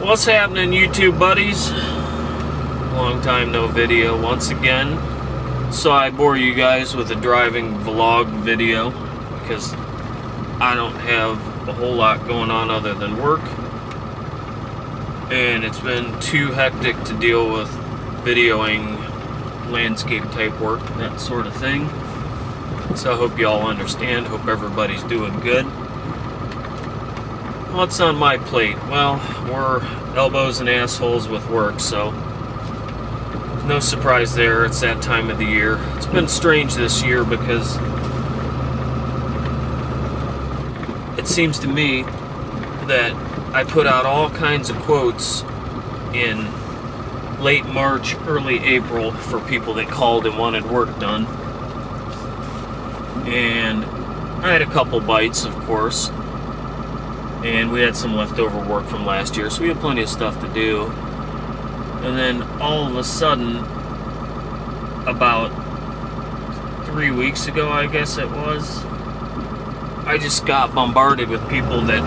What's happening, YouTube buddies? Long time no video once again. So I bore you guys with a driving vlog video because I don't have a whole lot going on other than work. And it's been too hectic to deal with videoing landscape type work, that sort of thing. So I hope you all understand. Hope everybody's doing good. What's on my plate? Well, we're elbows and assholes with work, so no surprise there. It's that time of the year. It's been strange this year because it seems to me that I put out all kinds of quotes in late March, early April for people that called and wanted work done. And I had a couple bites, of course. And we had some leftover work from last year, so we had plenty of stuff to do. And then all of a sudden, about 3 weeks ago, I guess it was, I just got bombarded with people that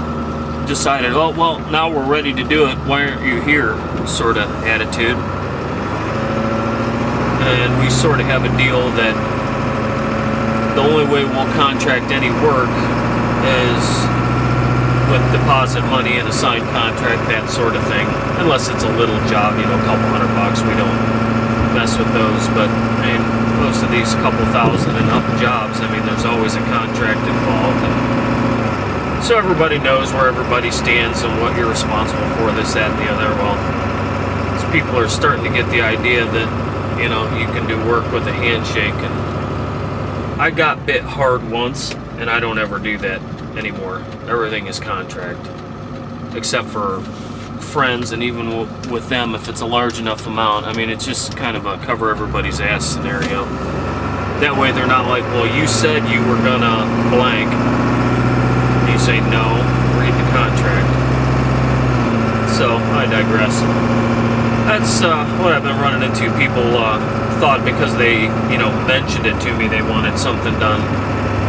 decided, oh, well, now we're ready to do it, why aren't you here, sort of attitude. And we sort of have a deal that the only way we'll contract any work is with deposit money and a signed contract, that sort of thing. Unless it's a little job, you know, a couple $100, we don't mess with those. But I mean, most of these couple thousand and up jobs, I mean, there's always a contract involved. And so everybody knows where everybody stands and what you're responsible for, this, that, and the other. Well, these people are starting to get the idea that, you know, you can do work with a handshake. And I got bit hard once, and I don't ever do that anymore. Everything is contract, except for friends, and even with them, if it's a large enough amount, I mean, it's just kind of a cover everybody's ass scenario. That way they're not like, well, you said you were gonna blank. And you say, no, read the contract. So, I digress. That's what I've been running into. People thought because they, you know, mentioned it to me, they wanted something done,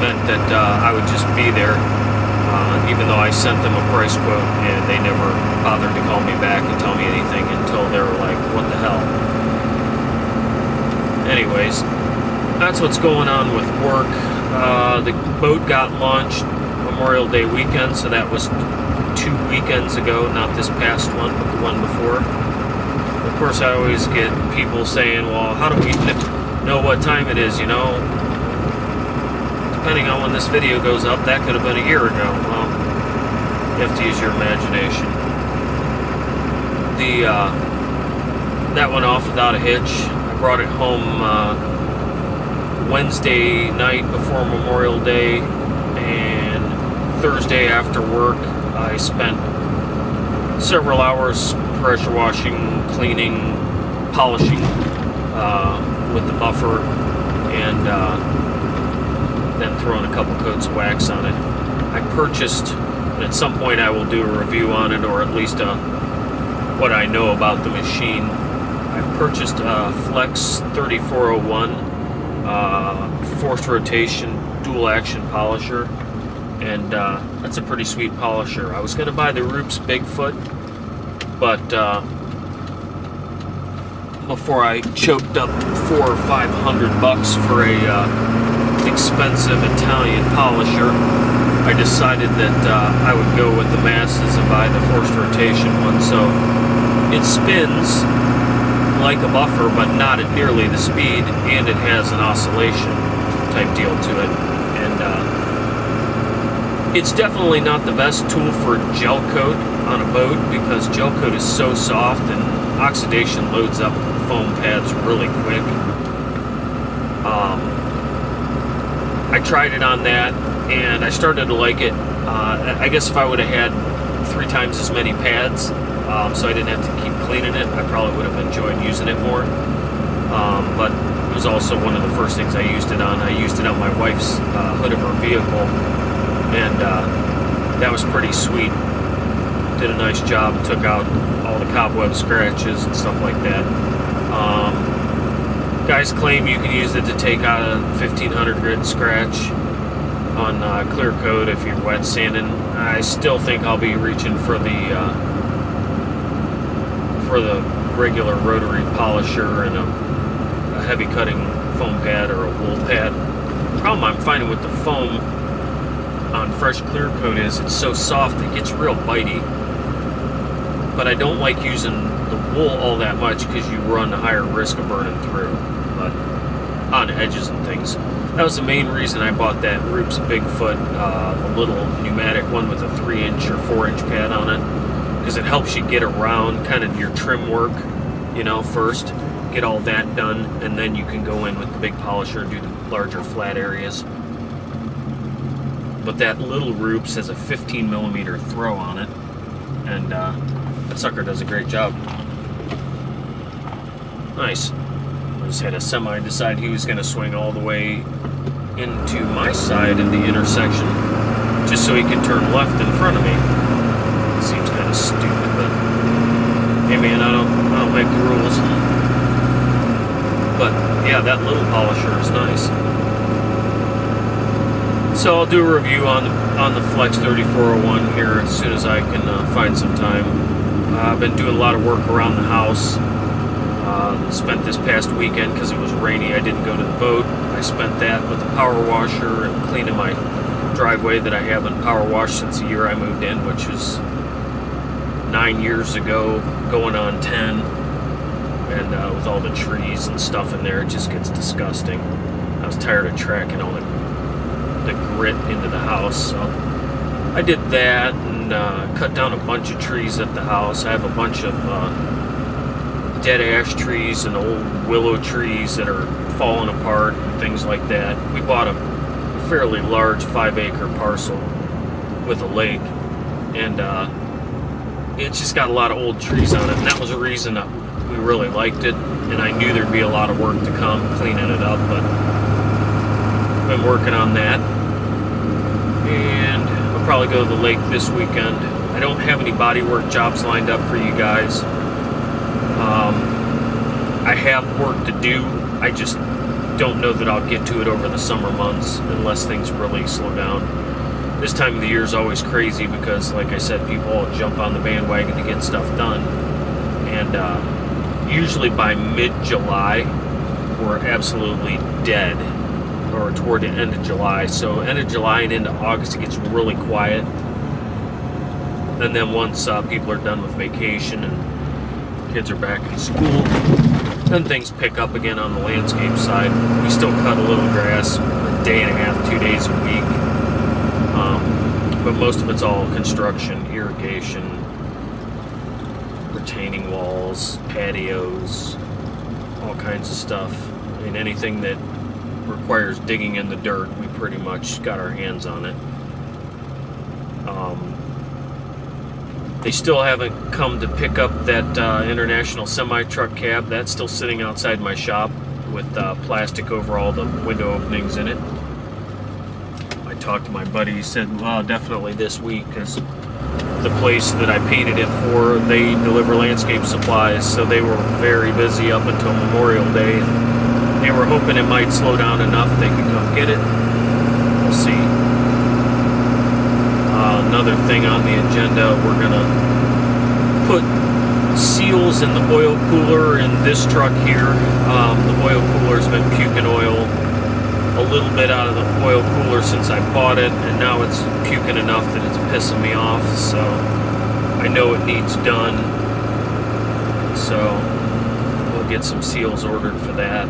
meant that I would just be there, even though I sent them a price quote, and they never bothered to call me back and tell me anything until they were like, what the hell. Anyways, that's what's going on with work. The boat got launched Memorial Day weekend, so that was 2 weekends ago, not this past one, but the one before. Of course, I always get people saying, well, how do we know what time it is, you know? Depending on when this video goes up, that could have been a year ago. Well, you have to use your imagination. That went off without a hitch. I brought it home Wednesday night before Memorial Day, and Thursday after work, I spent several hours pressure washing, cleaning, polishing with the buffer, and then throwing a couple coats of wax on it. I purchased, and at some point I will do a review on it, or at least what I know about the machine. I purchased a Flex 3401 forced rotation dual action polisher, and that's a pretty sweet polisher. I was going to buy the Roops Bigfoot, but before I choked up $400 or $500 for a expensive Italian polisher, I decided that I would go with the masses and buy the forced rotation one. So it spins like a buffer, but not at nearly the speed, and it has an oscillation type deal to it. And it's definitely not the best tool for gel coat on a boat, because gel coat is so soft and oxidation loads up foam pads really quick. I tried it on that, and I started to like it. I guess if I would have had 3 times as many pads, so I didn't have to keep cleaning it, I probably would have enjoyed using it more. But it was also one of the first things I used it on. I used it on my wife's hood of her vehicle, and that was pretty sweet. Did a nice job, took out all the cobweb scratches and stuff like that. Guys claim you can use it to take out a 1500 grit scratch on clear coat if you're wet sanding. I still think I'll be reaching for the for the regular rotary polisher and a heavy cutting foam pad or a wool pad. The problem I'm finding with the foam on fresh clear coat is it's so soft it gets real bitey. But I don't like using the wool all that much because you run a higher risk of burning through, but on edges and things. That was the main reason I bought that Roops Bigfoot, the little pneumatic one with a 3-inch or 4-inch pad on it, because it helps you get around kind of your trim work, you know, first. Get all that done, and then you can go in with the big polisher and do the larger flat areas. But that little Roops has a 15mm throw on it, and that sucker does a great job. Nice. I just had a semi decide he was going to swing all the way into my side of the intersection just so he can turn left in front of me. It seems kind of stupid, but hey man, I don't make the rules. But yeah, that little polisher is nice. So I'll do a review on the Flex 3401 here as soon as I can find some time. I've been doing a lot of work around the house. Spent this past weekend because it was rainy. I didn't go to the boat. I spent that with the power washer and cleaning my driveway that I haven't power washed since the year I moved in, which was 9 years ago, going on 10. And with all the trees and stuff in there, it just gets disgusting. I was tired of tracking all the grit into the house, so I did that and cut down a bunch of trees at the house. I have a bunch of dead ash trees and old willow trees that are falling apart and things like that. We bought a fairly large 5-acre parcel with a lake, and it's just got a lot of old trees on it, and that was a reason we really liked it. And I knew there'd be a lot of work to come cleaning it up, but I've been working on that, and I'll probably go to the lake this weekend. I don't have any bodywork jobs lined up for you guys. I have work to do. I just don't know that I'll get to it over the summer months unless things really slow down. This time of the year is always crazy because, like I said, people all jump on the bandwagon to get stuff done. And usually by mid-July, we're absolutely dead, or toward the end of July. So end of July and into August, it gets really quiet. And then once people are done with vacation and kids are back in school, then things pick up again on the landscape side. We still cut a little grass a day and a half, 2 days a week. But most of it's all construction, irrigation, retaining walls, patios, all kinds of stuff. I mean, anything that requires digging in the dirt, we pretty much got our hands on it. They still haven't come to pick up that international semi-truck cab. That's still sitting outside my shop with plastic over all the window openings in it. I talked to my buddy. He said, well, definitely this week, because the place that I painted it for, they deliver landscape supplies, so they were very busy up until Memorial Day. They were hoping it might slow down enough they could come get it. We'll see. Another thing on the agenda, we're gonna put seals in the oil cooler in this truck here. The oil cooler's been puking oil a little bit out of the oil cooler since I bought it, and now it's puking enough that it's pissing me off, so I know it needs done. So we'll get some seals ordered for that.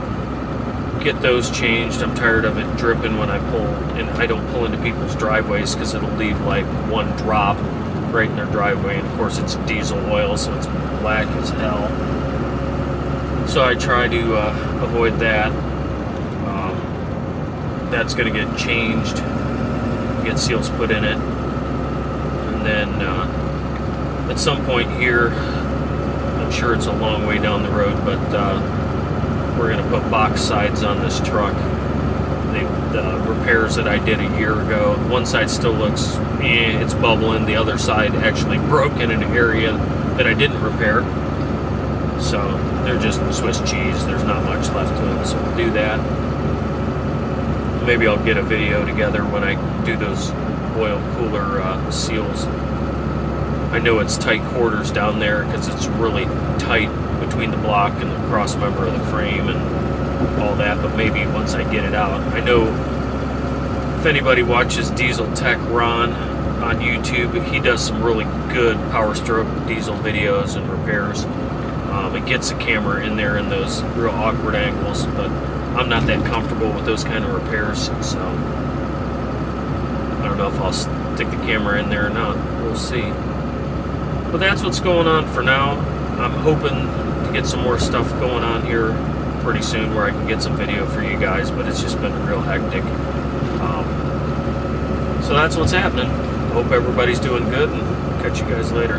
Get those changed. I'm tired of it dripping when I pull, and I don't pull into people's driveways because it'll leave like one drop right in their driveway, and of course it's diesel oil, so it's black as hell. So I try to avoid that. That's going to get changed, get seals put in it, and then at some point here, I'm sure it's a long way down the road, but we're going to put box sides on this truck. The repairs that I did a year ago, one side still looks, it's bubbling. The other side actually broke in an area that I didn't repair. So they're just Swiss cheese. There's not much left to them, so we'll do that. Maybe I'll get a video together when I do those oil cooler seals. I know it's tight quarters down there because it's really tight between the block and the cross member of the frame and all that, but maybe once I get it out. I know if anybody watches Diesel Tech Ron on YouTube, he does some really good Power Stroke diesel videos and repairs. It gets the camera in there in those real awkward angles, but I'm not that comfortable with those kind of repairs, so I don't know if I'll stick the camera in there or not. We'll see. But that's what's going on for now. I'm hoping to get some more stuff going on here pretty soon where I can get some video for you guys, but it's just been real hectic. So that's what's happening. Hope everybody's doing good, and catch you guys later.